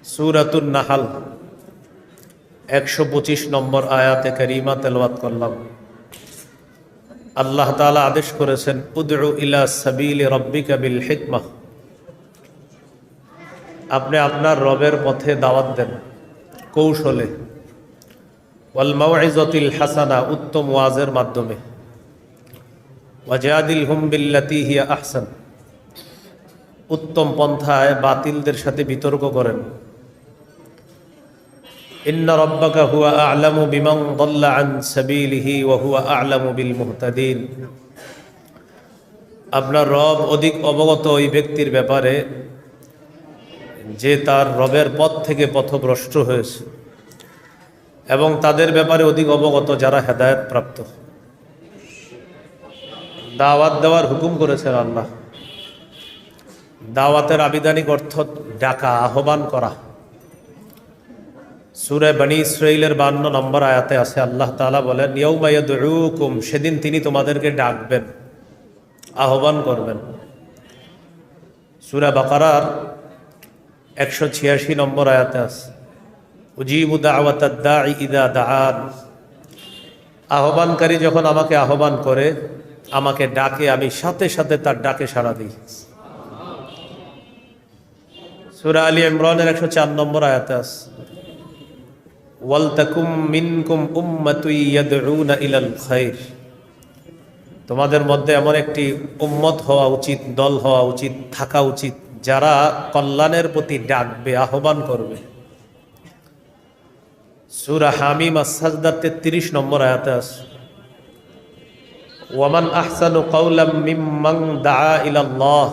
সূরাতুন নাহল 125 নম্বর আয়াতে কারিমা তেলাওয়াত করলাম। আল্লাহ তাআলা আদেশ করেছেন, উদউ ইলা সাবিলি রাব্বিকা বিল হিকমাহ, আপনি আপনার রবের পথে দাওয়াত দেন কৌশলে, ওয়াল মাউইজাতিল হাসানা, উত্তম ওয়াজের মাধ্যমে, ওয়াজাদিলহুম বিল্লাতী হিয়া আহসান, উত্তম পন্থায় বাতিলদের সাথে বিতর্ক করেন। ইন্না রাব্বাকা হুয়া আ'লামু বিমান দাল্লা আন সাবিলিহি ওয়া হুয়া আ'লামু বিল মুহতাদিন, আপনার রব অধিক অবগত ওই ব্যক্তির ব্যাপারে যে তার রবের পথ থেকে পথভ্রষ্ট হয়েছে, এবং তাদের ব্যাপারে অধিক অবগত যারা হেদায়েত প্রাপ্ত। দাওয়াত দেওয়ার হুকুম করেছেন আল্লাহ। দাওয়াতের আবিধানিক অর্থ ডাকা, আহ্বান করা। সূরা বনী ইসরাঈলের 52 নম্বর আয়াতে আছে, আল্লাহ তাআলা বলেন, ইয়াউমা ইয়াদউকুম, সেদিন তিনি তোমাদেরকে ডাকবেন, আহ্বান করবেন। সূরা বাকারার 186 নম্বর আয়াতে আছে, উজিবু দাওয়াতাদ দাঈ ইযা দাআন, আহ্বানকারী যখন আমাকে আহ্বান করে, আমাকে ডাকে, আমি সাথে সাথে তার ডাকে সাড়া দিই। সূরা আলী ইমরানের 104 নম্বর আয়াতে আছে, ওয়ালতাকুম মিনকুম উম্মাতুন ইয়াদউনা ইলাল খায়র, তোমাদের মধ্যে এমন একটি উম্মত হওয়া উচিত, দল হওয়া উচিত, থাকা উচিত, যারা কল্যাণের প্রতি ডাকবে, আহ্বান করবে। সূরা হামিম আস-সাজদা 33 নম্বর আয়াতে আছে, ওয়ামান আহসানু কাওলাম মিম্মান দাআ ইলাল্লাহ,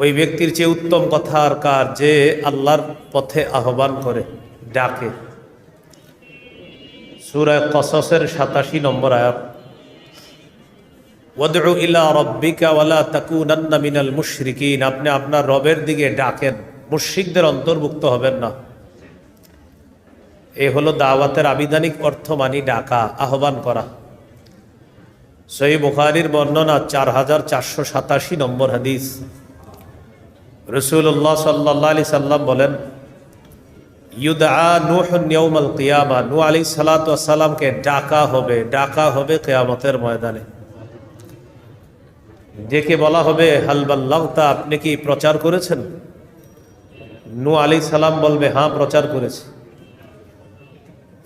ওই ব্যক্তির চেয়ে উত্তম কথা আর কার, যে আল্লাহর পথে আহ্বান করে, ডাকে। সূরা কসসের 87 নম্বর আয়াত, ওয়াদউ ইলা রাব্বিকা ওয়ালা তাকুনান্না মিনাল মুশরিকিন, আপনি আপনার রবের দিকে ডাকেন, মুশরিকদের অন্তর্ভুক্ত হবেন না। এ হলো দাওয়াতের আবিধানিক অর্থ, মানে ডাকা, আহ্বান করা। সহিহ বুখারীর বর্ণনা 4487 নম্বর হাদিস, রাসূলুল্লাহ সাল্লাল্লাহু আলাইহি সাল্লাম বলেন, ইউদআ নূহুন ইয়াউমাল কিয়ামা, নূহ আলাইহিস সালাতু ওয়াস সালামকে ডাকা হবে কিয়ামতের ময়দানে। ডেকে বলা হবে, হাল বাল্লাগতা, আপনি কি প্রচার করেছেন? নূহ আলাইহিস সালাম বলবে, হ্যাঁ প্রচার করেছি।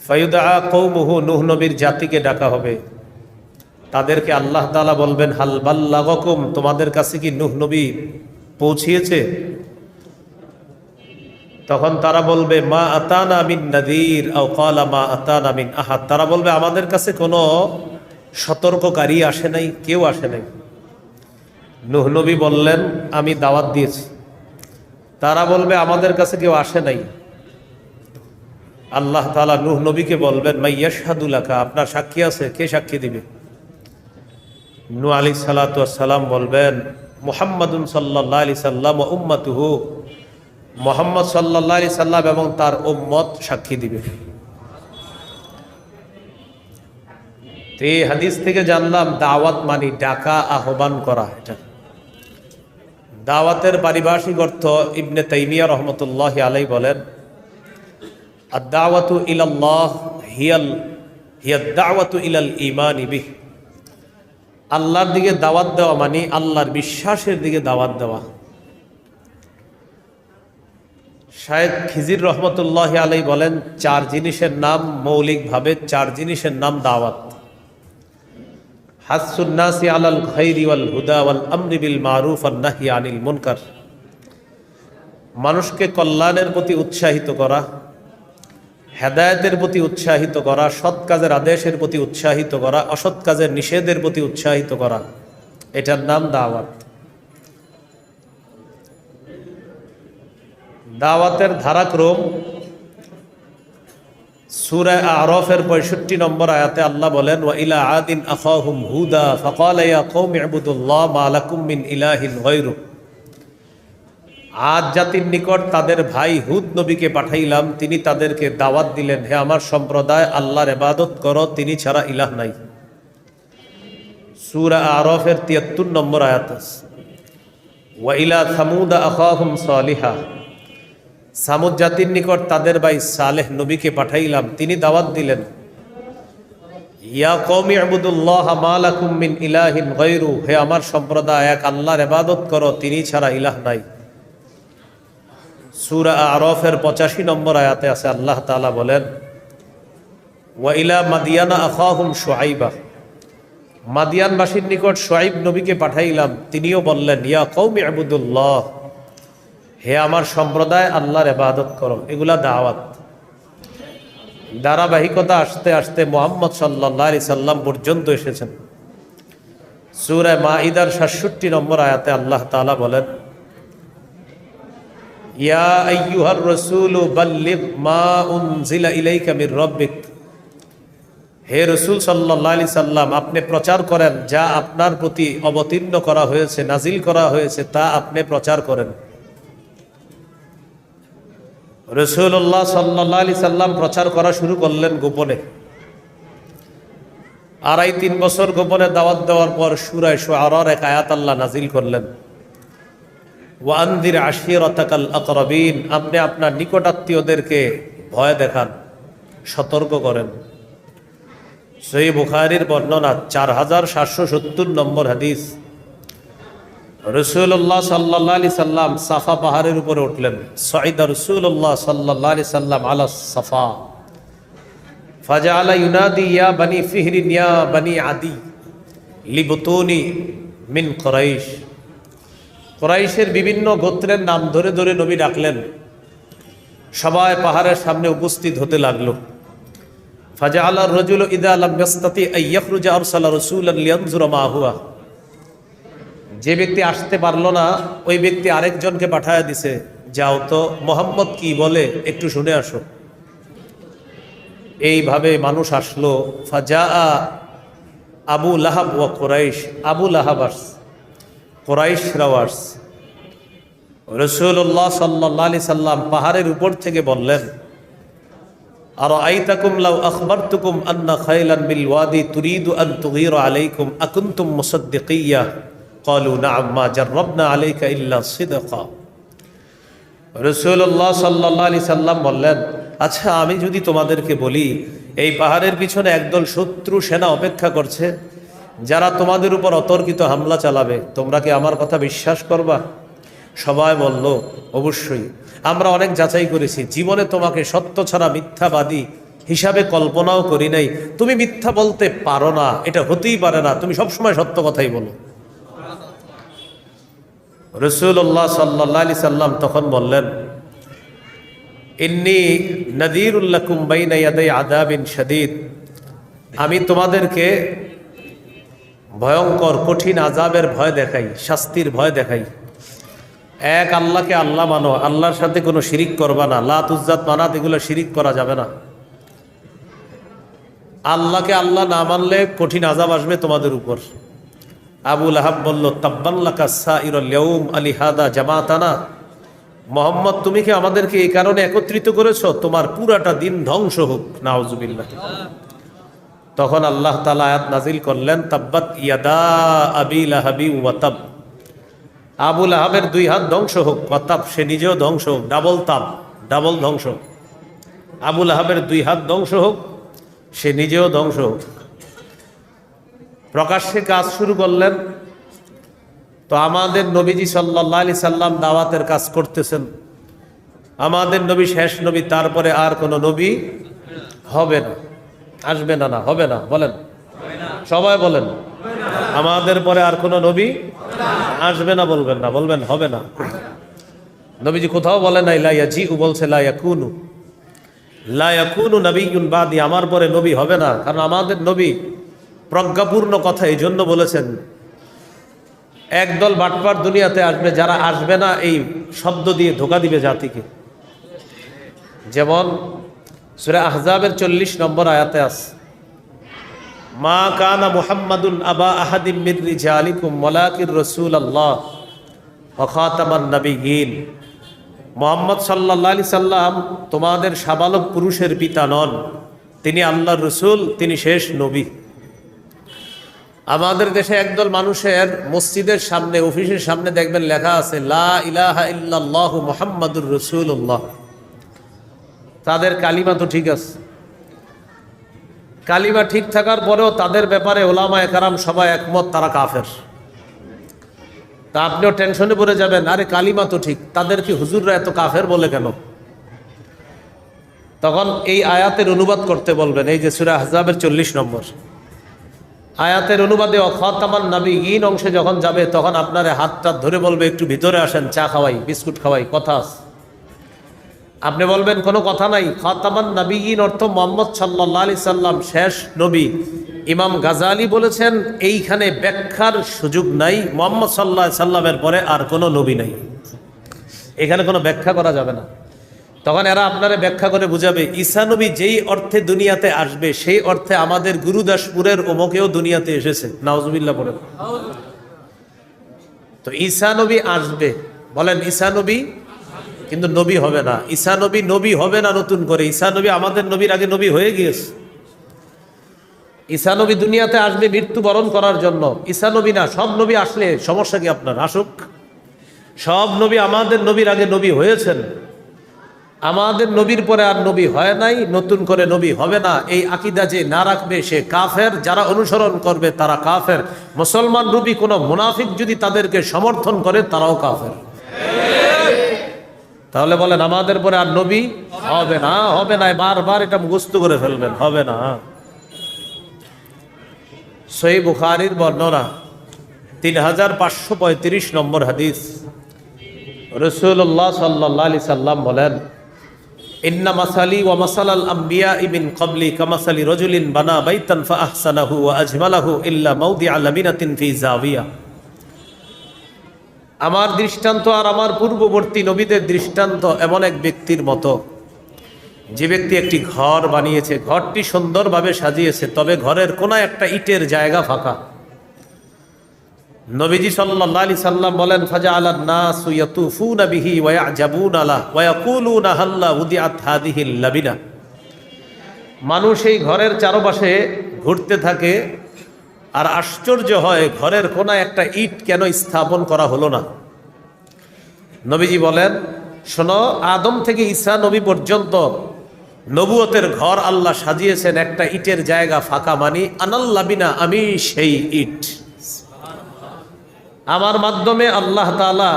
ফায়ুদআ কওমুহু, নূহ নবীর জাতিকে ডাকা হবে, তাদেরকে আল্লাহ তাআলা বলবেন, হাল বাল্লাগাকুম, তোমাদের কাছে কি নূহ নবী পৌঁছিয়েছে? তখন তারা বলবে, মা আতানা মিন নাযীর, আও ক্বালা মা আতানা মিন আহাদ, তারা বলবে, আমাদের কাছে কোনো সতর্ককারী আসে নাই, কেউ আসে নাই। নূহ নবী বললেন, আমি দাওয়াত দিয়েছি। তারা বলবে, আমাদের কাছে কেউ আসে নাই। আল্লাহ তাআলা নূহ নবীকে বলবেন, মা ইয়াশহাদু লাকা, আপনার সাক্ষী আছে, কে সাক্ষী দিবে? নূহ আলাইহিস সালাতু ওয়াস সালাম বলবেন, মুহাম্মাদুন সাল্লাল্লাহু আলাইহি সাল্লাম ওয়া উম্মাতুহু, মুহাম্মদ সাল্লাল্লাহু আলাইহি সাল্লাম এবং তার উম্মত সাক্ষী দিবে। তো এই হাদিস থেকে জানলাম, দাওয়াত মানে ডাকা, আহ্বান করা। এটা দাওয়াতের পারিভাষিক অর্থ ইবনে তাইমিয়া রহমতুল্লাহি আলাইহি বলেন, আদ-দাওয়াতু ইলাল্লাহ হিয়া দাওয়াতু ইলাল ঈমানি বিহি, আল্লাহর দিকে দাওয়াত দেওয়া মানে আল্লাহর বিশ্বাসের দিকে দাওয়াত দেওয়া। শায়েখ খিজির রহমতুল্লাহি আলাইহি বলেন, 4 জিনিসের নাম, মৌলিকভাবে 4 জিনিসের নাম দাওয়াত। হাসসুন নাসি আলাল খাইরি ওয়াল হুদা ওয়াল আমরি বিল মারুফ ওয়ান নাহyi আনিল মুনকার, মানুষকে কল্যাণের প্রতি উৎসাহিত করা, হেদায়েতের প্রতি উৎসাহিত করা, সৎ কাজের আদেশের প্রতি উৎসাহিত করা, অসৎ কাজের নিষেধের প্রতি উৎসাহিত করা, এটার নাম দাওয়াত। দাওয়াতের ধারাক্রম সূরা আ'রাফের 65 নম্বর আয়াতে আল্লাহ বলেন, ওয়া ইলা আদিন আখাহুম হুদা ফাকালা ইয়া কওমি ইবুদুল্লাহ মা লাকুম মিন ইলাহিন গায়রু, আদ জাতির নিকট তাদের ভাই হুদ নবীকে পাঠাইলাম, তিনি তাদেরকে দাওয়াত দিলেন, হে আমার সম্প্রদায়, আল্লাহর ইবাদত করো, তিনি ছাড়া ইলাহ নাই। সূরা আ'রাফের 73 নম্বর আয়াত। ওয়া ইলা সামুদ আখাহুম সালিহা, সামুদ জাতির নিকট তাদের ভাই সালেহ নবীকে পাঠাইলাম, তিনি দাওয়াত দিলেন, ইয়া কওমি ইবুদুল্লাহ মা লাকুম মিন ইলাহিন গায়রু, হে আমার সম্প্রদায়, এক আল্লাহর ইবাদত করো, তিনি ছাড়া ইলাহ নাই। সূরা আরাফের 85 নম্বর আয়াতে আছে, আল্লাহ তাআলা বলেন, ওয়া ইলা মাদিয়ানা আখাহুম শুআইবা, মাদিয়ানবাসীর নিকট শুআইব নবীকে পাঠাইলাম, তিনিও বললেন, ইয়া কওমি ইবুদুল্লাহ, হে আমার সম্প্রদায়, আল্লাহর ইবাদত করো। এগুলা দাওয়াত। ধারাবাহিকতা আস্তে আস্তে মুহাম্মদ সাল্লাল্লাহু আলাইহি সাল্লাম পর্যন্ত এসেছেন। সূরা মাঈদার ৬৭ নম্বর আয়াতে আল্লাহ তাআলা বলেন, ইয়া আইয়ুহার রাসূলু বাল্লিগ মা উনজিলা ইলাইকা মির রাব্বিক, হে রাসূল সাল্লাল্লাহু আলাইহি সাল্লাম, আপনি প্রচার করেন যা আপনার প্রতি অবতীর্ণ করা হয়েছে, নাজিল করা হয়েছে, তা আপনি প্রচার করেন। রাসূলুল্লাহ সাল্লাল্লাহু আলাইহি সাল্লাম প্রচার করা শুরু করলেন গোপনে। ২.৫-৩ বছর গোপনে দাওয়াত দেওয়ার পর সূরা শুআরার এক আয়াত আল্লাহ নাজিল করলেন, ওয়া আনদির আশিরাতাকাল আকরাবিন, আপনি আপনার নিকটাত্মীয়দেরকে ভয় দেখান, সতর্ক করেন। সহিহ বুখারীর বর্ণনা 4770 নম্বর হাদিস। রাসূলুল্লাহ সাল্লাল্লাহু আলাইহি সাল্লাম সাফা পাহাড়ের উপরে উঠলেন। সাইদা রাসূলুল্লাহ সাল্লাল্লাহু আলাইহি সাল্লাম আলা সাফা ফাজাআলা ইউনাদি ইয়া বানি ফিহরিন ইয়া বানি আদি লিবতুনি মিন কুরাইশ, কুরাইশের বিভিন্ন গোত্রের নাম ধরে ধরে নবী ডাকলেন। সবাই পাহাড়ের সামনে উপস্থিত হতে লাগলো। ফাজাআলা রাজুলু ইযা লাম ইয়াস্তাতি আন ইয়াখরুজা আরসালা রাসূলান লিয়ানজুরা মা হুয়া, যে ব্যক্তি আসতে পারলো না ওই ব্যক্তি আরেকজনকে পাঠায় দিছে, যাও তো মোহাম্মদ কি বলে একটু শুনে আসো। এইভাবে মানুষ আসলো। ফাজাআ আবু লাহাব ওয়া কুরাইশ, আবু লাহাব আসছে, কুরাইশরাও আসছে। রাসূলুল্লাহ সাল্লাল্লাহু আলাইহি সাল্লাম পাহাড়ের উপর থেকে বললেন, আরাআইতাকুম লাউ আখবারতুকুম আন্না খায়লান বিল ওয়াদি তুরিদু আন তুগীরা আলাইকুম আকুনতুম মুসাদ্দিকিয়া ক্বালু না'আম মা জাররাবনা আলাইকা ইল্লা সিদকা। রাসূলুল্লাহ সাল্লাল্লাহু আলাইহি সাল্লাম বললেন, আচ্ছা আমি যদি তোমাদেরকে বলি এই পাহাড়ের পিছনে একদল শত্রু সেনা অপেক্ষা করছে, যারা তোমাদের উপর অতর্কিত হামলা চালাবে, তোমরা কি আমার কথা বিশ্বাস করবা? সবাই বলল, অবশ্যই, আমরা অনেক যাচাই করেছি, জীবনে তোমাকে সত্য ছাড়া মিথ্যাবাদী হিসাবে কল্পনাও করি নাই। তুমি মিথ্যা বলতে পারো না, এটা হতেই পারে না, তুমি সবসময় সত্য কথাই বলো। রাসূলুল্লাহ সাল্লাল্লাহু আলাইহি সাল্লাম তখন বললেন, ইন্নী নাযীরুল লাকুম বাইনা ইয়াদাই আযাবিন শাদীদ, আমি তোমাদেরকে ভয়ঙ্কর কঠিন আযাবের ভয় দেখাই, শাস্তির ভয় দেখাই। এক আল্লাহকে আল্লাহ মানো, আল্লাহর সাথে কোনো শিরিক করবা না, লাত উজ্জাত মানাত এগুলো শিরিক করা যাবে না। আল্লাহকে আল্লাহ না মানলে কঠিন আযাব আসবে তোমাদের উপর। আবু লাহাব বলল, তাব্বান লাকা সাইরুল ইয়াউম আলিহাদা জামাতানা, মোহাম্মদ তুমি কি আমাদেরকে এই কারণে একত্রিত করেছো? তোমার পুরাটা দিন ধ্বংস হোক, নাউজুবিল্লাহ। তখন আল্লাহ তাআলা আয়াত নাজিল করলেন, তাব্বাত ইয়াদা আবি লাহাবি ওয়া তাব, আবু লাহাবের 2 হাত ধ্বংস হোক, ওয়াতাব সে নিজেও ধ্বংস হোক, ডাবল তাব, ডাবল ধ্বংস। আবু লাহাবের 2 হাত ধ্বংস হোক, সে নিজেও ধ্বংস হোক। প্রকাশ্যে কাজ শুরু করলেন। তো আমাদের নবীজি সাল্লাল্লাহু আলাইহি সাল্লাম দাওয়াতের কাজ করতেছেন। আমাদের নবী শেষ নবী, তারপরে আর কোনো নবী হবে না, আসবে না, না হবে না, বলেন সবাই বলেন, আমাদের পরে আর কোনো নবী আসবে না, বলবেন না, বলবেন হবে না। নবীজি কোথাও বলেন নাই লা ইয়াজিউ, বলছে লা ইয়াকুনু, লা ইয়াকুনু নাবিয়্যুন বাদি, আমার পরে নবী হবে না। কারণ আমাদের নবী প্রজ্ঞাপূর্ণ কথা এই জন্য বলেছেন, একদল বাটপার দুনিয়াতে আসবে, যারা আসবে না এই শব্দ দিয়ে ধোঁকা দিবে জাতিকে। যেমন সূরা আহজাবের 40 নম্বর আয়াতে আছে, মা কানা মুহাম্মাদুন আবা আহাদিম মির রিজালিকুম ওয়ালাকির রাসূলুল্লাহ ওয়া খাতামান নাবিয়্যিন, মুহাম্মদ সাল্লাল্লাহু আলাইহি সাল্লাম তোমাদের সাবালক পুরুষের পিতা নন, তিনি আল্লাহর রাসূল, তিনি শেষ নবী। আমাদের দেশে একদল মানুষের মসজিদের সামনে, অফিসের সামনে দেখবেন লেখা আছে লা ইলাহা ইল্লাল্লাহু মুহাম্মাদুর রাসূলুল্লাহ, তাদের কালিমা তো ঠিক আছে, কালিমা ঠিক থাকার পরেও তাদের ব্যাপারে ওলামায়ে কেরাম সবাই একমত তারা কাফের। তা আপনিও টেনশনে পড়ে যাবেন, আরে কালিমা তো ঠিক, তাদের কি হুজুররা এত কাফের বলে কেন? তখন এই আয়াতের অনুবাদ করতে বলবেন। এই যে সূরা আহজাবের 40 নম্বর আয়াতের অনুবাদে খাতামান নবিয়্যিন অংশে যখন যাবে, তখন আপনার হাতটা ধরে বলবে একটু ভিতরে আসেন, চা খাওয়াই, বিস্কুট খাওয়াই, কথা আছে। আপনি বলবেন কোনো কথা নাই। খাতামান নবিয়্যিন অর্থ মুহাম্মদ সাল্লাল্লাহু আলাইহি সাল্লাম শেষ নবী। ইমাম গাজালি বলেছেন এইখানে ব্যাখ্যার সুযোগ নাই, মুহাম্মদ সাল্লাল্লাহু আলাইহি সাল্লামের পরে আর কোনো নবী নাই, এখানে কোনো ব্যাখ্যা করা যাবে না। তখন এরা আপনারা ব্যাখ্যা করে বুঝাবে, ঈসা নবী যেই অর্থে দুনিয়াতে আসবে সেই অর্থে আমাদের গুরুদাসপুরের অমুকেও দুনিয়াতে এসেছে, নাউজুবিল্লাহ পড়ে। তো ঈসা নবী আসবে, বলেন ঈসা নবী, কিন্তু নবী হবে না। ঈসা নবী নবী হবে না নতুন করে, ঈসা নবী আমাদের নবীর আগে নবী হয়ে গিয়েছে। ঈসা নবী দুনিয়াতে আসবে মৃত্যুবরণ করার জন্য, ঈসা নবী না। সব নবী আসলে সমস্যা কি আপনার? আসুক। সব নবী আমাদের নবীর আগে নবী হয়েছেন, আমাদের নবীর পরে আর নবী হয় নাই, নতুন করে নবী হবে না। এই আকীদা যে না রাখবে সে কাফের, যারা অনুসরণ করবে তারা কাফের। মুসলমান রূপী কোনো মুনাফিক যদি তাদেরকে সমর্থন করে তারাও কাফের। তাহলে বলেন আমাদের পরে আর নবী হবে না, হবে না, বারবার এটা মুখস্থ করে ফেলবেন, হবে না। সহিহ বুখারীর বর্ণনা 3535 নম্বর হাদিস, রাসূলুল্লাহ সাল্লাল্লাহু আলাইহি সাল্লাম বলেন, ইন্না মাসালি ওয়া মাসালাল আমবিয়া মিন ক্বাবলি কামাসালি রাজুলিন বানা বাইতান ফাআহসানাহু ওয়া আজমালাহু ইল্লা মাওদিআ লাবিনাতিন ফি জাবিয়া। আমার দৃষ্টান্ত আর আমার পূর্ববর্তী নবীদের দৃষ্টান্ত এমন এক ব্যক্তির মতো, যে ব্যক্তি একটি ঘর বানিয়েছে, ঘরটি সুন্দরভাবে সাজিয়েছে, তবে ঘরের কোনা একটা ইটের জায়গা ফাঁকা। নবীজি সাল্লাল্লাহু আলাইহি সাল্লাম বলেন, ফাজআলান নাসু ইয়াতুফুনা বিহি ওয়া ইয়াজাবুনা লা ওয়া ইয়াকুলুনা হাল্লা উদিআত হাদিহিল লাবিনা। মানুষ এই ঘরের চারপাশে ঘুরতে থাকে আর আশ্চর্য হয় ঘরের কোনায় একটা ইট কেন স্থাপন করা হলো না। নবীজি বলেন, শোনো, আদম থেকে ঈসা নবী পর্যন্ত নবুয়তের ঘর আল্লাহ সাজিয়েছেন একটা ইটের জায়গা ফাঁকা, মানি আনাল লাবিনা, আমি সেই ইট। আমার মাধ্যমে আল্লাহ তাআলা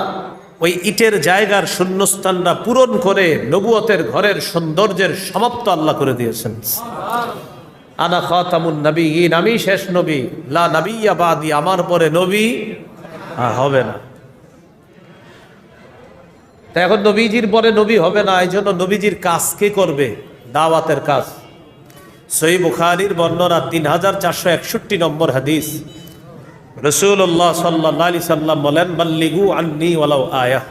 ওই ইটের জায়গার শূন্যস্থানটা পূরণ করে নবুয়তের ঘরের সৌন্দর্যের সমাপ্ত আল্লাহ করে দিয়েছেন। আনা খাতামুন নবিয়্যিন, আমি শেষ নবী, লা নবিয়্যা বাদি, আমার পরে নবী হবে না। তা এখন নবীজির পরে নবী হবে না, এই জন্য নবীজির কাজ কে করবে? দাওয়াতের কাজ। সহিহ বুখারীর বর্ণনা 3461 নম্বর হাদিস, রাসূলুল্লাহ সাল্লাল্লাহু আলাইহি সাল্লাম বলেন, বাল্লিগু আন্নী ওয়ালাউ আয়াহ,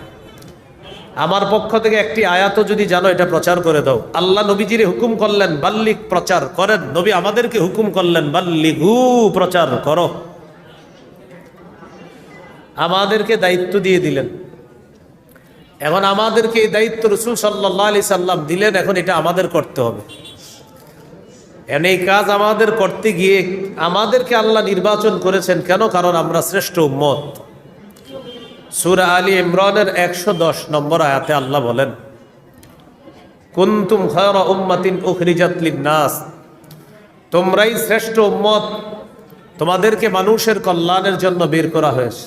আমার পক্ষ থেকে একটি আয়াতও যদি জানো এটা প্রচার করে দাও। আল্লাহ নবীজিরে হুকুম করলেন বাল্লিগ, প্রচার করেন। নবী আমাদেরকে হুকুম করলেন বাল্লিগু, প্রচার করো। আমাদেরকে দায়িত্ব দিয়ে দিলেন। এখন আমাদেরকে এই দায়িত্ব রাসূল সাল্লাল্লাহু আলাইহি সাল্লাম দিলেন, এখন এটা আমাদের করতে হবে। এই কাজ আমাদের করতে গিয়ে আমাদেরকে আল্লাহ নির্বাচন করেছেন কেন? কারণ আমরা শ্রেষ্ঠ উম্মত। সূরা আলী ইমরানের 110 নম্বর আয়াতে আল্লাহ বলেন, কুনতুম খায়রা উম্মাতিন উখরিজাত লিন-নাস, তোমরাই শ্রেষ্ঠ উম্মত, তোমাদেরকে মানুষের কল্যাণের জন্য বের করা হয়েছে।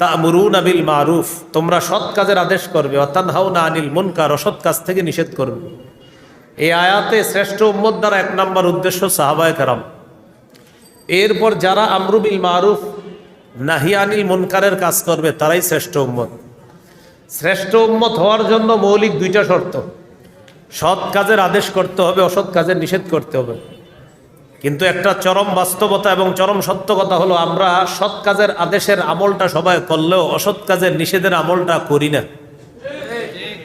তা'মুরুনা বিল মারুফ, তোমরা সৎ কাজের আদেশ করবে, ওয়া তানহাউনা আনিল মুনকার, অসৎ কাজ থেকে নিষেধ করবে। এই আয়াতে শ্রেষ্ঠ উম্মত দ্বারা 1 নম্বর উদ্দেশ্য সাহাবায়ে কেরাম। এরপর যারা আমরু বিল মারুফ নাহি আনিল মুনকারের কাজ করবে তারাই শ্রেষ্ঠ উম্মত। শ্রেষ্ঠ উম্মত হওয়ার জন্য মৌলিক 2টা শর্ত, সৎ কাজের আদেশ করতে হবে, অসৎ কাজের নিষেধ করতে হবে। কিন্তু একটা চরম বাস্তবতা এবং চরম সত্য কথা হলো, আমরা সৎ কাজের আদেশের আমলটা সবাই করলেও অসৎ কাজের নিষেধের আমলটা করি না।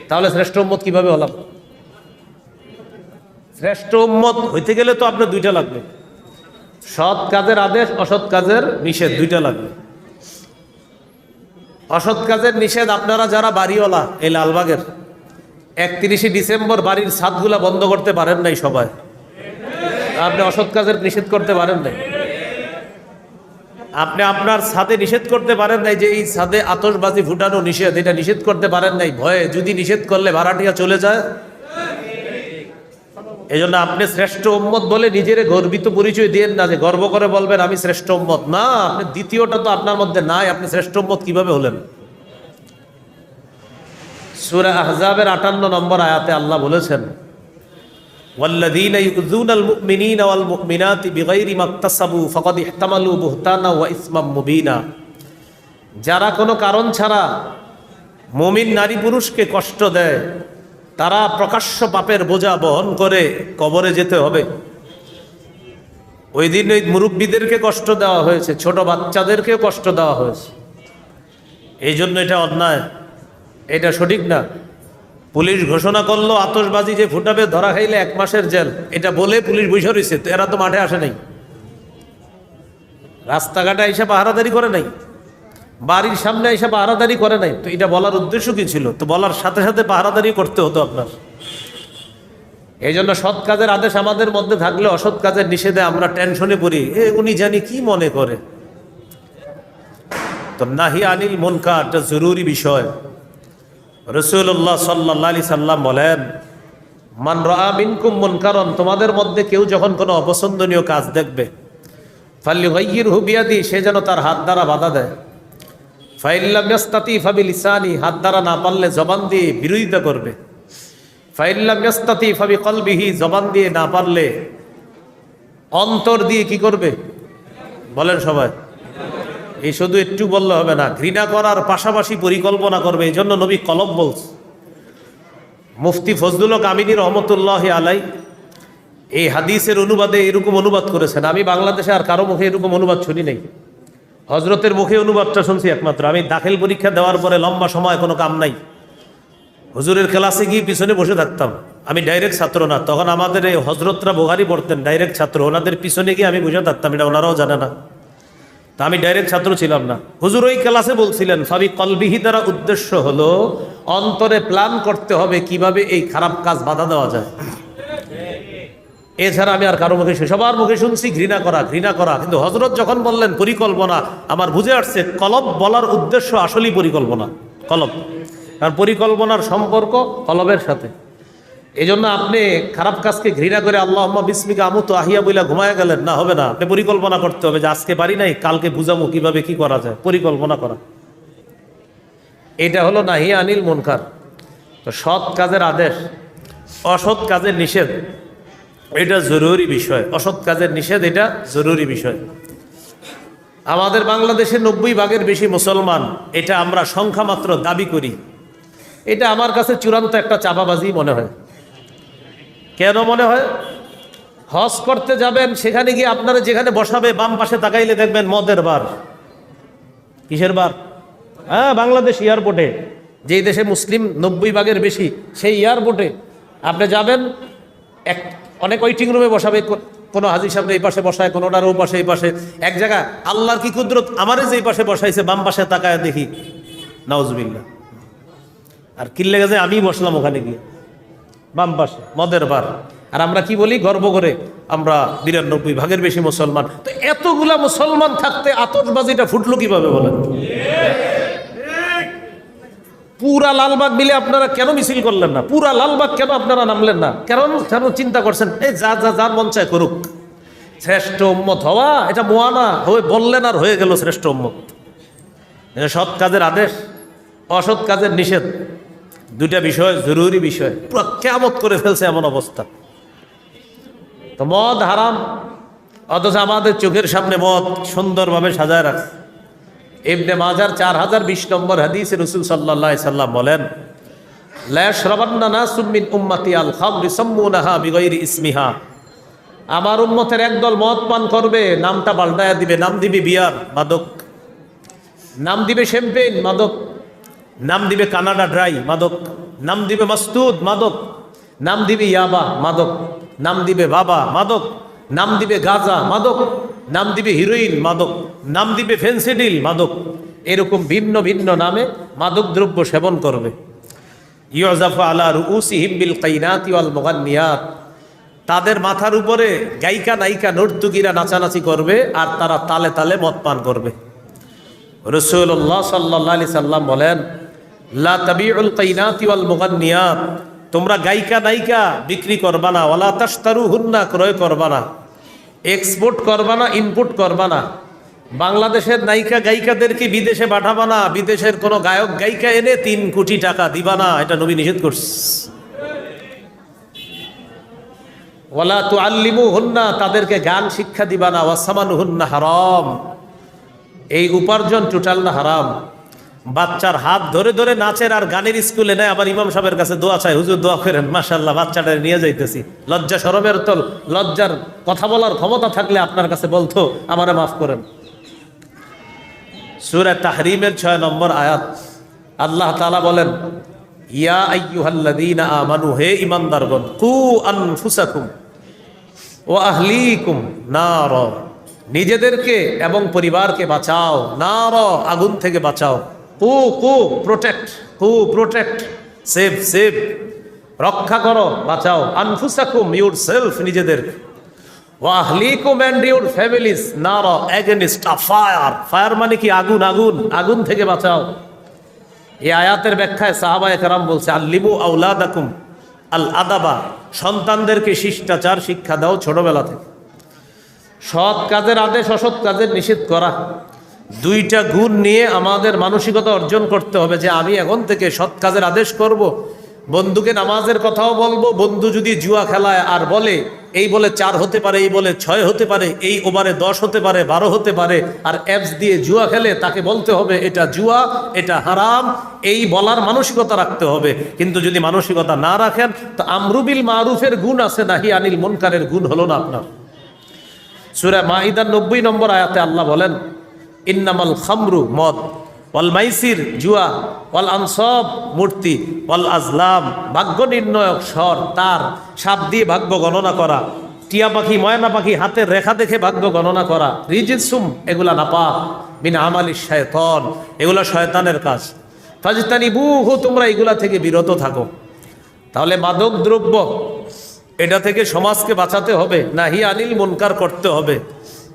তাহলে শ্রেষ্ঠ উম্মত কিভাবে হলাম? শ্রেষ্ঠ উম্মত হইতে গেলে তো আপনার 2টা লাগবে, সৎ কাজের আদেশ, অসৎ কাজের নিষেধ, 2টা লাগবে। অসৎ কাজের নিষেধ, আপনারা যারা বাড়িওয়ালা এই লালবাগের 31শে ডিসেম্বর বাড়ির ছাদগুলা বন্ধ করতে পারেন নাই সবাই, আপনি অসৎ কাজের নিষেধ করতে পারেন নাই। আপনি আপনার ছাদে নিষেধ করতে পারেন নাই যে এই ছাদে আতশবাজি ফুটানো নিষেধ, এটা নিষেধ করতে পারেন নাই ভয়ে, যদি নিষেধ করলে ভাড়াটিয়া চলে যায়। এই জন্য আপনি শ্রেষ্ঠ উম্মত বলে নিজের গর্বিত পরিচয় দিয়েন না, যে গর্ব করে বলবেন আমি শ্রেষ্ঠ উম্মত। না, আপনি দ্বিতীয়টা তো আপনার মধ্যে নাই, আপনি শ্রেষ্ঠ উম্মত কিভাবে হলেন? সূরা আহজাবের 58 নম্বর আয়াতে আল্লাহ বলেছেন, ওয়াল্লাযীনা ইউযুনাল মুমিনিনা ওয়াল মুমিনাতি বিগাইরি মাকতাসাবু ফাকাদ ইহতামালু বুহতানা ওয়া ইসমাম মুবিনা। যারা কোনো কারণ ছাড়া মুমিন নারী পুরুষকে কষ্ট দেয়, তারা প্রকাশ্য পাপের বোঝা বহন করে কবরে যেতে হবে। ওই দিন ওই মুরব্বীদেরকে কষ্ট দেওয়া হয়েছে, ছোট বাচ্চাদেরকেও কষ্ট দেওয়া হয়েছে। এই জন্য এটা অন্যায়, এটা সঠিক না। পুলিশ ঘোষণা করলো আতশবাজি যে ফুটাবে ধরা খাইলে 1 মাসের জেল, এটা বলে পুলিশ বসে রয়েছে, তো এরা তো মাঠে আসে নাই, রাস্তাঘাটে এসে পাহারাদারি করে নাই, বাড়ির সামনে এসে পাহারাদারি করে নাই। তো এটা বলার উদ্দেশ্য কি ছিল? তো বলার সাথে সাথে পাহারাদারি করতে হতো আপনার। এই জন্য সৎ কাজের আদেশ আমাদের মধ্যে থাকলে অসৎ কাজের নিষেধে আমরা টেনশনে পড়ি, উনি জানি কি মনে করে। তো নাহি আনিল মুনকার এটা জরুরি বিষয়। রাসূলুল্লাহ সাল্লাল্লাহু আলাইহি সাল্লাম বলেন, মান রাআ মিনকুম মুনকারন, তোমাদের মধ্যে কেউ যখন কোনো অপছন্দনীয় কাজ দেখবে, ফালইউগাইয়িরহু বিয়াদি, সে যেন তার হাত দ্বারা বাধা দেয়। ফাইন লাম ইয়াস্তাতি ফাবিলিসানি, হাত দ্বারা না পারলে জবান দিয়ে বিরোধিতা করবে। ফাইন লাম ইয়াস্তাতি ফাবিকলবিহি, জবান দিয়ে না পারলে অন্তর দিয়ে কি করবে? বলেন সবাই। এই শুধু একটু বললে হবে না, ঘৃণা করার পাশাপাশি পরিকল্পনা করবে। এই জন্য নবী কলব বলছে। মুফতি ফজলুল হক আমিনী রহমতুল্লাহ আলাই এই হাদিসের অনুবাদে এরকম অনুবাদ করেছেন। আমি বাংলাদেশে আর কারো মুখে এরকম অনুবাদ শুনি নাই, হজরতের মুখে অনুবাদটা শুনছি একমাত্র। আমি দাখিল পরীক্ষা দেওয়ার পরে লম্বা সময় কোনো কাম নাই, হুজুরের ক্লাসে গিয়ে পিছনে বসে থাকতাম। আমি ডাইরেক্ট ছাত্র না, তখন আমাদের এই হজরতরা বুখারী পড়তেন, ডাইরেক্ট ছাত্র, ওনাদের পিছনে গিয়ে আমি বসে থাকতাম, এটা ওনারাও জানে না। তা আমি ডাইরেক্ট ছাত্র ছিলাম না। হুজুর ওই ক্লাসে বলছিলেন ফাবি কলবিহি দ্বারা উদ্দেশ্য হলো অন্তরে প্ল্যান করতে হবে কিভাবে এই খারাপ কাজ বাধা দেওয়া যায়। এছাড়া আমি আর কারো মুখে, সবার মুখে শুনছি ঘৃণা করা ঘৃণা করা, কিন্তু হজরত যখন বললেন পরিকল্পনা, আমার বুঝে আসছে কলব বলার উদ্দেশ্য আসলেই পরিকল্পনা, কলব। কারণ পরিকল্পনার সম্পর্ক কলবের সাথে। এই জন্য আপনি খারাপ কাজকে ঘৃণা করে আল্লাহুম্মা বিসমিকা আমুতু আহিয়া বইলা ঘুমায় গেলেন না, হবে না। আপনি পরিকল্পনা করতে হবে যে আজকে পারি নাই, কালকে বুঝামো কিভাবে কি করা যায়, পরিকল্পনা করা। এটা হলো নাহি আনিল মুনকার। তো সৎ কাজের আদেশ, অসৎ কাজের নিষেধ, এটা জরুরি বিষয়। অসৎ কাজের নিষেধ এটা জরুরি বিষয়। আমাদের বাংলাদেশে 90% বেশি মুসলমান, এটা আমরা সংখ্যা মাত্র দাবি করি। এটা আমার কাছে চূড়ান্ত একটা চাপাবাজি মনে হয়। কেন মনে হয়? হজ করতে যাবেন, সেখানে গিয়ে আপনারা যেখানে বসাবে বাম পাশে তাকাইলে দেখবেন মদের বার। কিসের বার? হ্যাঁ, বাংলাদেশ এয়ারপোর্টে, যেই দেশে মুসলিম 90% বেশি, সেই এয়ারপোর্টে আপনি যাবেন, অনেক ওয়েটিং রুমে বসাবে, কোনো হাজি সাহেব এই পাশে বসায়, কোনোটার ও পাশে এই পাশে। এক জায়গা আল্লাহর কি কুদরত, আমারে যেই পাশে বসাইছে বাম পাশে তাকায় দেখি, নাউজুবিল্লাহ। আর কিল্লে গেছে আমি বসলাম ওখানে গিয়ে বাম পাশে, মদের বার। আর আমরা কি বলি গর্ব করে, আমরা 92% বেশি মুসলমান। তো এতগুলা মুসলমান থাকতে আতশবাজিটা ফুটলো কিভাবে বলেন? পুরা লালবাগ মিলে আপনারা কেন মিছিল করলেন না? পুরা লালবাগ কেন আপনারা নামলেন না? কারণ চিন্তা করছেন এই যার মন চায় করুক। শ্রেষ্ঠ উম্মত হওয়া এটা মোয়ানা হয়ে বললেন আর হয়ে গেল শ্রেষ্ঠ উম্মত। সৎ কাজের আদেশ, অসৎ কাজের নিষেধ, দুইটা বিষয় জরুরি বিষয়। পুরো কিয়ামত করে ফেলছে এমন অবস্থা। তো মদ হারাম, অথচ আমাদের চোখের সামনে মদ সুন্দরভাবে সাজায় রাখছে। ইবনে মাজার 4020 নম্বর হাদিসে রাসূল সাল্লাল্লাহু আলাইহি সাল্লাম বলেন, লা ইয়াশরাবান্না নাসুম মিন উম্মতি আল খামর ইয়াসাম্মুনাহা বিগাইরি ইসমিহা। আমার উম্মতের একদল মদ পান করবে, নামটা পাল্টায়া দিবে, নাম দিবে বিয়ার, মাদক, নাম দিবে শ্যাম্পেন, মাদক, নাম দিবে কানাডা ড্রাই, মাদক, নাম দিবে মাস্তুদ, মাদক, নাম দিবে ইয়াবা, মাদক, নাম দিবে বাবা, মাদক, নাম দিবে গাঁজা, মাদক, নাম দিবে হিরোইন, মাদক, নাম দিবে ফেন্সিডিল, মাদক। এরকম ভিন্ন ভিন্ন নামে মাদক দ্রব্য সেবন করবে। ইউজাফু আলা রুউসিহিম বিল কাইনাতি ওয়াল মুগান্নিয়াত। তাদের মাথার উপরে গায়িকা নায়িকা নর্তকীরা নাচানাচি করবে, আর তারা তালে তালে মদ পান করবে। রাসূলুল্লাহ সাল্লাল্লাহু আলাইহি সাল্লাম বলেন, লা তাবিউল কাইনাতি ওয়াল মুগান্নিয়াত তোমরা গায়িকা নায়িকা বিক্রি করবা না, ওয়ালা তাশতারুহুন্না ক্রয় করবা না, এক্সপোর্ট করবা না, ইনপুট করবা না। বাংলাদেশের নায়িকা গায়িকাদেরকে বিদেশে পাঠাবা না, বিদেশের কোনো গায়ক গায়িকা এনে 3 কোটি টাকা দিবা না, এটা নবী নিষেধ করছে। ওয়ালা তুআল্লিমুহুন্না, তাদেরকে গান শিক্ষা দিবা না, ওয়াসামানুহুন্না হারাম, এই উপার্জন টোটাল না হারাম। বাচ্চার হাত ধরে ধরে নাচের আর গানের স্কুলে নেয়, আবার ইমাম সাহেবের কাছে দোয়া চাই, হুজুর দোয়া করেন, মাশাআল্লাহ বাচ্চাটা নিয়ে যাইতেছি। লজ্জা শরমের তল, লজ্জার কথা বলার ক্ষমতা থাকলে আপনার কাছে বলতো আমারে মাফ করেন। সূরা তাহরিমের 6 নম্বর আয়াত আল্লাহ তাআলা বলেন, ইয়া আইয়ুহাল্লাযীনা আমানু, হে ঈমানদারগণ, কু আনফুসাকুম ওয়া আহলিকুম নার, নিজেদেরকে এবং পরিবারকে বাঁচাও, নার, আগুন থেকে বাঁচাও। প্রোটেক্ট, সেভ, রক্ষা করো, বাঁচাও। আনফুসাকুম, ইউর সেলফ, নিজেদের। ওয়া আহলিকুম, এন্ড ইউর ফ্যামিলিজ, নার, এগেইনস্ট আ ফায়ার মানে কি? আগুন থেকে বাঁচাও। এই আয়াতের ব্যাখ্যায় সাহাবায়ে কেরাম বলছে, আল্লিমু আওলাদাকুম আল আদাবা, সন্তানদেরকে শিষ্টাচার শিক্ষা দাও ছোটবেলা থেকে। সৎ কাজের আদেশ, অসৎ কাজের নিষেধ করা, 2টা গুণ নিয়ে আমাদের মানসিকতা অর্জন করতে হবে যে আমি এখন থেকে সৎ কাজের আদেশ করব, বন্ধুকে নামাজের কথাও বলবো। বন্ধু যদি জুয়া খেলায় আর বলে, এই বলে 4 হতে পারে, এই বলে 6 হতে পারে, এই ওভারে 10 হতে পারে, 12 হতে পারে, আর অ্যাপস দিয়ে জুয়া খেলে, তাকে বলতে হবে এটা জুয়া, এটা হারাম, এই বলার মানসিকতা রাখতে হবে। কিন্তু যদি মানসিকতা না রাখেন তো আমরু বিল মারুফের গুণ আছে, নাহি আনিল মুনকারের গুণ হলো না আপনার। সূরা মাইদার 90 নম্বর আয়াতে আল্লাহ বলেন, ইন্নামাল খামরু, মদ, ওয়াল মাইসির, জুয়া, ওয়াল আনসাব, মূর্তি, ওয়াল আজলাম, ভাগ্য নির্ণয়ক স্বর, তার, সাপ দিয়ে ভাগ্য গণনা করা, টিয়া পাখি, ময়না পাখি হাতের রেখা দেখে ভাগ্য গণনা করা, রিজিসুম, এগুলা নাপাক, মিন আমালিশ শায়তান, এগুলা শয়তানের কাজ। ফাজতানিবুহু, তোমরা এগুলা থেকে বিরত থাকো। তাহলে মাদক দ্রব্য, এটা থেকে সমাজকে বাঁচাতে হবে, নাহি আনিল মুনকার করতে হবে,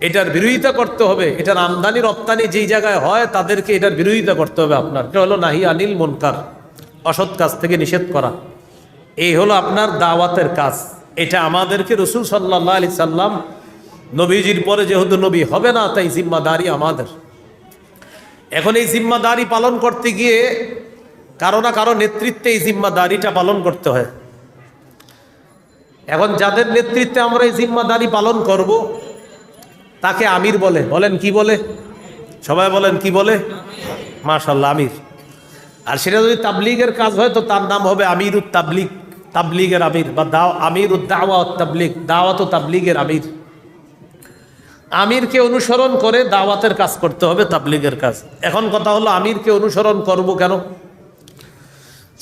এটার বিরোধিতা করতে হবে। এটার আমদানি রপ্তানি যেই জায়গায় হয় তাদেরকে এটার বিরোধিতা করতে হবে আপনার। এটা হলো নাহি আনিল মুনকার, অসৎ কাজ থেকে নিষেধ করা। এই হলো আপনার দাওয়াতের কাজ। এটা আমাদেরকে রাসূল সাল্লাল্লাহু আলাইহি সাল্লাম, নবীজির পরে যেহেতু নবী হবে না, তাই জিম্মাদারি আমাদের। এখন এই জিম্মাদারি পালন করতে গিয়ে কারো না কারো নেতৃত্বে এই জিম্মাদারিটা পালন করতে হয়। এখন যাদের নেতৃত্বে আমরা এই জিম্মাদারি পালন করব তাকে আমির বলে। বলেন কি বলে? সবাই বলেন কি বলে? মাশাআল্লাহ, আমির। আর সেটা যদি তাবলীগের কাজ হয় তো তার নাম হবে আমিরুত তাবলীগ, তাবলীগের আমির, বা আমিরুদ দাওয়া ওয়াত তাবলীগ, দাওয়াত ও তাবলীগের আমির। আমিরকে অনুসরণ করে দাওয়াতের কাজ করতে হবে, তাবলীগের কাজ। এখন কথা হলো আমিরকে অনুসরণ করব কেন?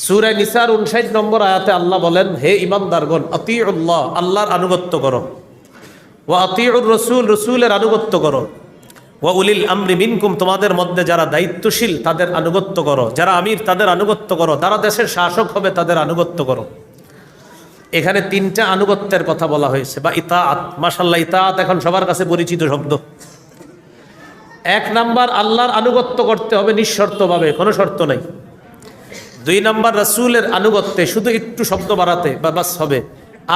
সূরা নিসার 59 নম্বর আয়াতে আল্লাহ বলেন, হে ঈমানদারগণ, আতিউল্লাহ, আল্লাহর আনুগত্য করো, ওয়া আতিউর রাসূল, রাসূলের আনুগত্য করো, ওয়া উলিল আমরি মিনকুম, তোমাদের মধ্যে যারা দায়িত্বশীল তাদের আনুগত্য করো, যারা আমির তাদের আনুগত্য করো, যারা দেশের শাসক হবে তাদের আনুগত্য করো। এখানে 3টা আনুগত্যের কথা বলা হয়েছে, বা ইতাআত। মাশাআল্লাহ, ইতাআত এখন সবার কাছে পরিচিত শব্দ। 1 নাম্বার, আল্লাহর আনুগত্য করতে হবে নিঃশর্তভাবে, কোনো শর্ত নাই। 2 নাম্বার, রাসূলের আনুগত্যে শুধু একটু শব্দ বাড়াতে বা বাস হবে।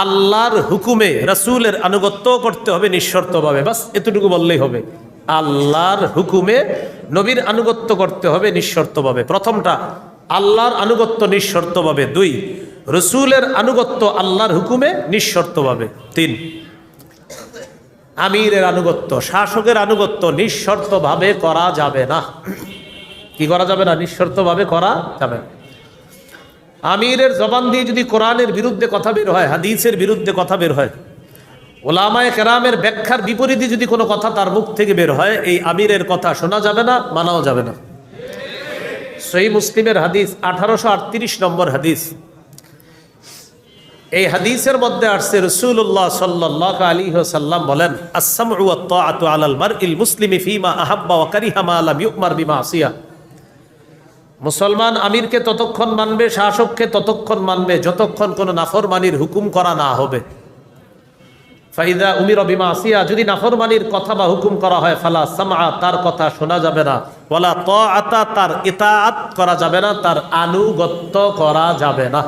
আল্লাহর হুকুমে রাসূলের আনুগত্য করতে হবে নিঃশর্তভাবে, বাস এতটুকু বললেই হবে। আল্লাহর হুকুমে নবীর আনুগত্য করতে হবে নিঃশর্তভাবে। প্রথমটা আল্লাহর আনুগত্য নিঃশর্তভাবে। 2 রাসূলের আনুগত্য আল্লাহর হুকুমে নিঃশর্তভাবে। 3 আমিরের আনুগত্য, শাসকের আনুগত্য নিঃশর্তভাবে করা যাবে না। কি করা যাবে না? নিঃশর্তভাবে করা যাবে না। আমিরের জবান দিয়ে যদি কোরআনের বিরুদ্ধে কথা বের হয়, হাদিসের বিরুদ্ধে কথা বের হয়, ওলামায়ে কেরামের ব্যাখ্যার বিপরীতে যদি কোনো কথা তার মুখ থেকে বের হয়, এই আমিরের কথা শোনা যাবে না, মানাও যাবে না। সহিহ মুসলিমের হাদিস 1838 নম্বর হাদিস। এই হাদিসের মধ্যে আসছে, রাসূলুল্লাহ সাল্লাল্লাহু আলাইহি ওয়াসাল্লাম বলেন, আস-সামউ ওয়াত তাআতু আলাল মারইল মুসলিমি ফীমা আহাব্বা ওয়া কারিহা মা লাম ইউমার বিমাসিয়া। মুসলমান আমিরকে ততক্ষণ মানবে, শাসককে ততক্ষণ মানবে যতক্ষণ কোনো নাফরমানির হুকুম করা না হবে। ফাইদা উমির বিমাসিয়া, যদি নাফরমানির কথা বা হুকুম করা হয়, ফালা সামআ, তার কথা শোনা যাবে না, ওয়ালা তাআতা, তার ইতাআত করা যাবে না, তার আনুগত্য করা যাবে না।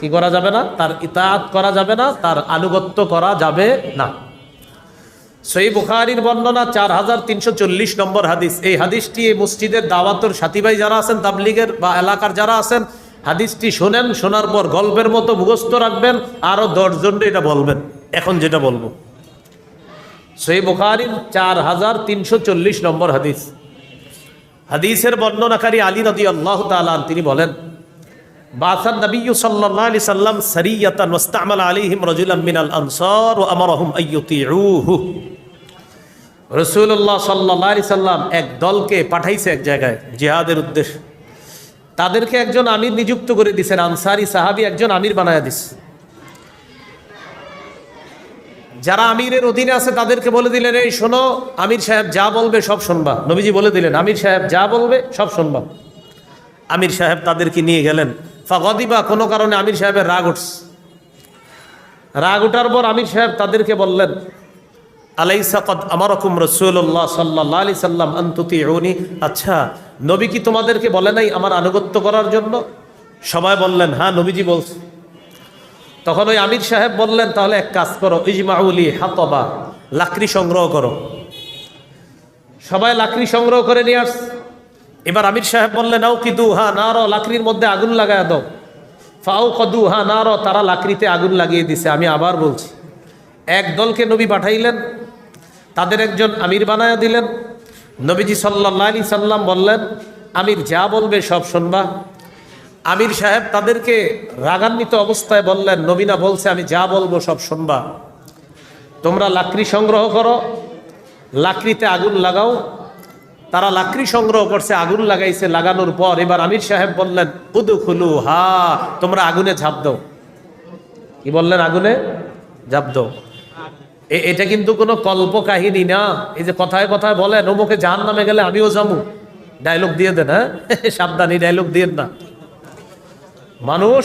কি করা যাবে না? তার ইতাআত করা যাবে না, তার আনুগত্য করা যাবে না। সহিহ বুখারীর বর্ণনা 4340 নম্বর হাদিস। এই হাদিসটি এই মসজিদের দাওয়াতের সাথী ভাই যারা আছেন, তাবলীগের বা এলাকার যারা আছেন, হাদিসটি শোনেন, শোনার পর গল্পের মতো মুখস্থ রাখবেন, আরো 10 জনকে এটা বলবেন। এখন যেটা বলবো সহিহ বুখারীর 4340 নম্বর হাদিস। হাদিসের বর্ণনাকারী আলী রাদিয়াল্লাহু তাআলা তিনি বলেন, বাসান নবী সাল্লাল্লাহু আলাইহি সাল্লাম সারিয়াতান ওয়াস্তামালা আলাইহিম রাজুলাম মিনাল আনসার ওয়া আমারহুম আইয়ুতিউহু। রাসূলুল্লাহ সাল্লাল্লাহু আলাইহি সাল্লাম এক দলকে পাঠাইছে এক জায়গায় জিহাদের উদ্দেশ্যে। তাদেরকে একজন আমির নিযুক্ত করে দিয়েছেন, আনসারী সাহাবী একজন আমির বানায়া দিয়েছে। যারা আমিরের অধীনে আছে তাদেরকে বলে দিলেন, এই শোনো, আমির সাহেব যা বলবে সব শুনবা। নবীজি বলে দিলেন, আমির সাহেব যা বলবে সব শুনবা। আমির সাহেব তাদেরকে নিয়ে গেলেন। ফাগদিবা, কোনো কারণে আমির সাহেবের রাগ উঠছে। রাগ উঠার পর আমির সাহেব তাদেরকে বললেন, আলাইসা কদ আমারাকুম রাসূলুল্লাহ সাল্লাল্লাহু আলাইহি সাল্লাম আন তুতিউনি। আচ্ছা, নবী কি তোমাদেরকে বলে নাই আমার আনুগত্য করার জন্য? সবাই বললেন, হ্যাঁ নবীজি বলছে। তখন ওই আমির সাহেব বললেন, তাহলে এক কাজ করো, ইজমাউলি হাতবা, লাকড়ি সংগ্রহ করো। সবাই লাকড়ি সংগ্রহ করে নিয়ে আস। এবার আমির সাহেব বললেন, আও কিদু হা নার, লাকড়ির মধ্যে আগুন লাগায় দাও। ফাও কদু হা নার, তারা লাকড়িতে আগুন লাগিয়ে দিছে। আমি আবার বলছি, এক দলকে নবী পাঠাইলেন, তাদের একজন আমির বানায়া দিলেন। নবীজি সাল্লাল্লাহু আলাইহি সাল্লাম বললেন, আমির যা বলবে সব শুনবা। আমির সাহেব তাদেরকে রাগান্বিত অবস্থায় বললেন, নবী না বলছে আমি যা বলবো সব শুনবা, তোমরা লাকড়ি সংগ্রহ করো, লাকড়িতে আগুন লাগাও। তারা লাকড়ি সংগ্রহ করছে, আগুন লাগাইছে। লাগানোর পর এবার আমির সাহেব বললেন, উদখুলু হা, তোমরা আগুনে ঝাঁপ দাও। কি বললেন? আগুনে ঝাঁপ দাও। এটা কিন্তু কোনো কল্প কাহিনী না। এই যে কথায় কথায় বলেন অমুকে জাহান্নামে গেলে আমিও যাবো, ডায়লগ দিয়ে দেন। হ্যাঁ, সাবধানী, ডায়লগ দিয়েন না। মানুষ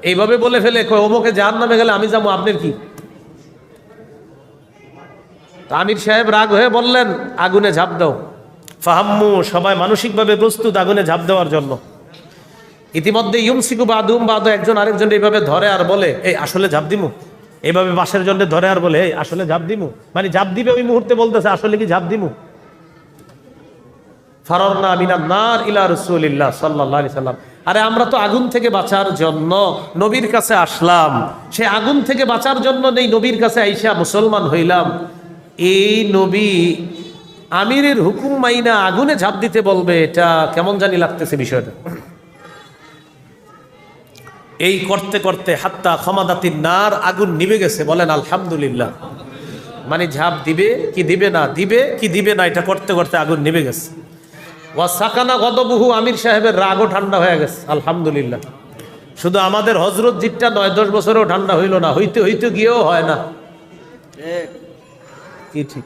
এইভাবে বলে ফেলে, অমুকে জাহান্নামে গেলে আমি যাবো, আপনার কি? আমির সাহেব রাগ হয়ে বললেন, আগুনে ঝাঁপ দাও। ফাহাম্মু, সবাই মানসিকভাবে প্রস্তুত আগুনে ঝাঁপ দেওয়ার জন্য। ইতিমধ্যে ইউমসিকু বাদুম বাদু, একজন আরেকজন এইভাবে ধরে আর বলে, এই আসলে ঝাঁপ দিমু। এইভাবে বাঁশের জন্য ধরে আর বলে, এই আসলে ঝাঁপ দিমু, মানে ঝাঁপ দিবে ওই মুহূর্তে বলতেছে আসলে কি ঝাঁপ দিমু। ফারারনা মিনান নার ইলা রাসূলিল্লাহ সাল্লাল্লাহু আলাইহি সাল্লাম। আরে আমরা তো আগুন থেকে বাঁচার জন্য নবীর কাছে আসলাম, সে আগুন থেকে বাঁচার জন্য নেই নবীর কাছে আইসা মুসলমান হইলাম। এই নবী আমিরের হুকুম মাইনা আগুনে ঝাঁপ দিতে বলবে, এটা কেমন জানি লাগতেছে বিষয়টা। এই করতে করতে হাত্তা খামাদাতিন নার, আগুন নিভে গেছে। বলেন আলহামদুলিল্লাহ। মানে ঝাঁপ দিবে কি দিবে না, দিবে কি দিবে না, এটা করতে করতে আগুন নিভে গেছে। ওয়া সাকানা গদবহু, আমির সাহেবের রাগও ঠান্ডা হয়ে গেছে। আলহামদুলিল্লাহ। শুধু আমাদের হজরত জিটটা 9-10 বছরেও ঠান্ডা হইল না, হইতে হইতে গিয়েও হয় না। কি ঠিক?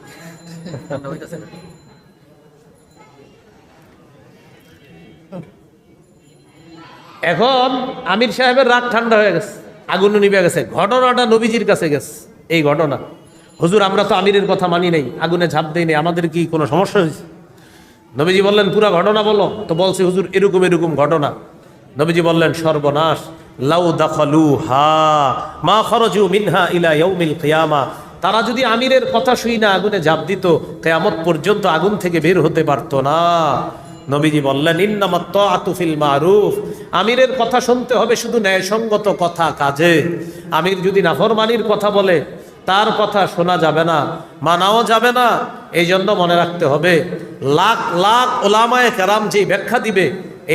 এখন আমির সাহেবের রাগ ঠান্ডা হয়ে গেছে, আগুন নিভে গেছে। ঘটনাটা নবীজির কাছে গেছে। এই ঘটনা, হুজুর আমরা তো আমিরের কথা মানি নাই, আগুনে ঝাঁপ দেই নাই, আমাদের কি কোনো সমস্যা হয়েছে? নবীজি বললেন, পুরা ঘটনা বলো। তো বলছে, হুজুর এরকম এরকম ঘটনা। নবীজি বললেন, সর্বনাশ, লাউ দাখালু হা মা খরজু মিনহা ইলা ইয়াউমিল কিয়ামা। তারা যদি আমিরের কথা শুই না আগুনে ঝাঁপ দিত, কিয়ামত পর্যন্ত আগুন থেকে বের হতে পারতো না। নবীজি বললেন, ইন্নামাত তাআতু ফিল মারুফ, আমিরের কথা শুনতে হবে শুধু ন্যায়সঙ্গত কথা কাজে। আমির যদি নাফরমানির কথা বলে, তার কথা শোনা যাবে না, মানাও যাবে না। এই জন্য মনে রাখতে হবে, লাখ লাখ ওলামায়ে কেরাম যেই ব্যাখ্যা দিবে,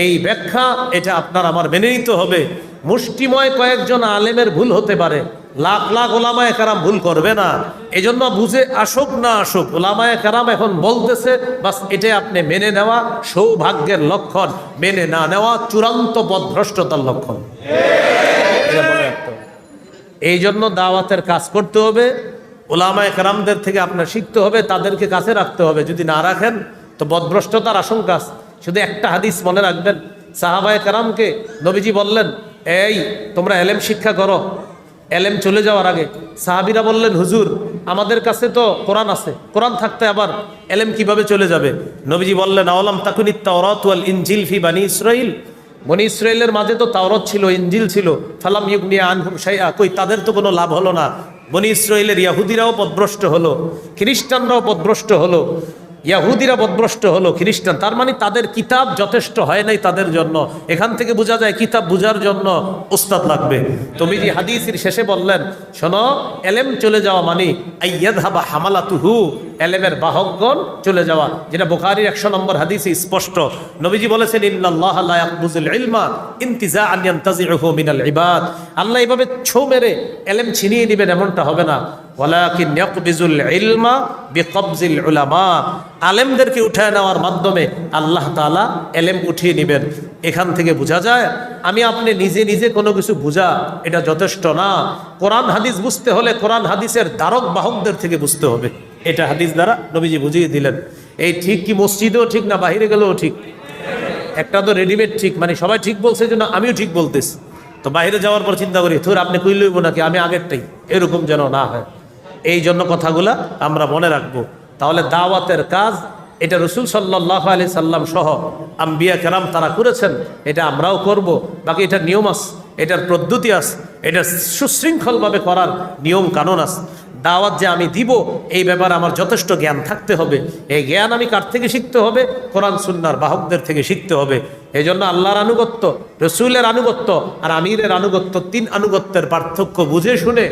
এই ব্যাখ্যা এটা আপনার আমার মেনে নিতে হবে। মুষ্টিময় কয়েকজন আলেমের ভুল হতে পারে, লাখ লাখ ওলামায়ে কেরাম ভুল করবে না। এই জন্য বুঝে আসুক না আসুক, ওলামায়ে কেরাম এখন বলতেছে, বাস এটাই আপনি মেনে নেওয়া সৌভাগ্যের লক্ষণ, মেনে না নেওয়া চূড়ান্ত পথভ্রষ্টতার লক্ষণ। এই জন্য দাওয়াতের কাজ করতে হবে, ওলামায়ে কেরামদের থেকে আপনার শিখতে হবে, তাদেরকে কাছে রাখতে হবে। যদি না রাখেন তো পথভ্রষ্টতার আশঙ্কা। শুধু একটা হাদিস মনে রাখবেন, সাহাবায়ে কেরামকে নবীজি বললেন, এই তোমরা এলেম শিক্ষা করো। এলেম চলে যাওয়ার আগে সাহাবীরা বললেন, হুজুর আমাদের কাছে তো কোরআন আছে, কোরআন থাকতে আবার এলেম কিভাবে চলে যাবে? নবীজি বললেন, আওয়ালাম তাকুনিত তাওরাত ওয়াল ইনজিল ফি বানি ইসরাইল, বনি ইসরায়েলের মাঝে তো তাওরাত ছিল, ইনজিল ছিল, ফালাম ইউগনি আনহুম শাইআ, কই তাদের তো কোনো লাভ হলো না। বনি ইসরায়েলের ইয়াহুদিরাও পথভ্রষ্ট হলো, খ্রিস্টানরাও পথভ্রষ্ট হলো, ইয়াহুদিরা পথভ্রষ্ট হলো, খ্রিস্টান, তার মানে তাদের কিতাব যথেষ্ট হয় নাই তাদের জন্য। এখান থেকে বোঝা যায় কিতাব বুঝার জন্য উস্তাদ লাগবে। তুমি যে হাদিসের শেষে বললেন, শোনো, এলেম চলে যাওয়া মানে আইয়াযহাবা হামালাতুহু, এলেমের বাহকগণ চলে যাওয়া, যেটা বুখারীর 100 নম্বর হাদিসে স্পষ্ট। নবীজি বলেছেন, ইন্নাল্লাহা লা ইয়াকবুজুল ইলমা ইনতিজাআন ইয়ানতাজিউহু মিনাল ইবাদ, আল্লাহ এইভাবে ছো মেরে এলেম ছিনিয়ে নেবেন এমনটা হবে না। ওয়ালাকিন ইয়াকবিজুল ইলমা বিকবজিল উলামা, আলেমদেরকে উঠায় নেওয়ার মাধ্যমে আল্লাহ তাআলা এলেম উঠিয়ে নেবেন। এখান থেকে বোঝা যায় আমি আপনি নিজে নিজে কোনো কিছু বোঝা এটা যথেষ্ট না। কোরআন হাদিস বুঝতে হলে কোরআন হাদিসের ধারক বাহকদের থেকে বুঝতে হবে। এটা হাদিস দ্বারা নবীজি বুঝিয়ে দিলেন। এই ঠিক কি মসজিদেও ঠিক না বাহিরে গেলেও ঠিক? একটা তো রেডিমেড ঠিক, মানে সবাই ঠিক বলছে জন্য আমিও ঠিক বলতেছি, তো বাইরে যাওয়ার পর চিন্তা করি তোর আপনি কই লইব নাকি আমি আগেরটাই, এরকম যেন না হয়। এই জন্য কথাগুলা আমরা মনে রাখবো। তাহলে দাওয়াতের কাজ এটা রাসূল সাল্লাল্লাহু আলাইহি সাল্লাম সহ আম্বিয়া কেরাম তারা করেছেন, এটা আমরাও করব। বাকি এটার নিয়ম আছে, এটার পদ্ধতি আছে, এটা সুশৃঙ্খলভাবে করার নিয়ম কানুন আছে। দাওয়াত যে আমি দিব এই ব্যাপারে আমার যথেষ্ট জ্ঞান থাকতে হবে। এই জ্ঞান আমি কার থেকে শিখতে হবে? কোরআন সুন্নাহর বাহকদের থেকে শিখতে হবে। এই জন্য আল্লাহর আনুগত্য, রসুলের আনুগত্য আর আমিরের আনুগত্য, 3 আনুগত্যের পার্থক্য বুঝে শুনে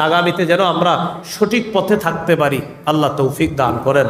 আগামীতে যেন আমরা সঠিক পথে থাকতে পারি। আল্লাহ তৌফিক দান করেন।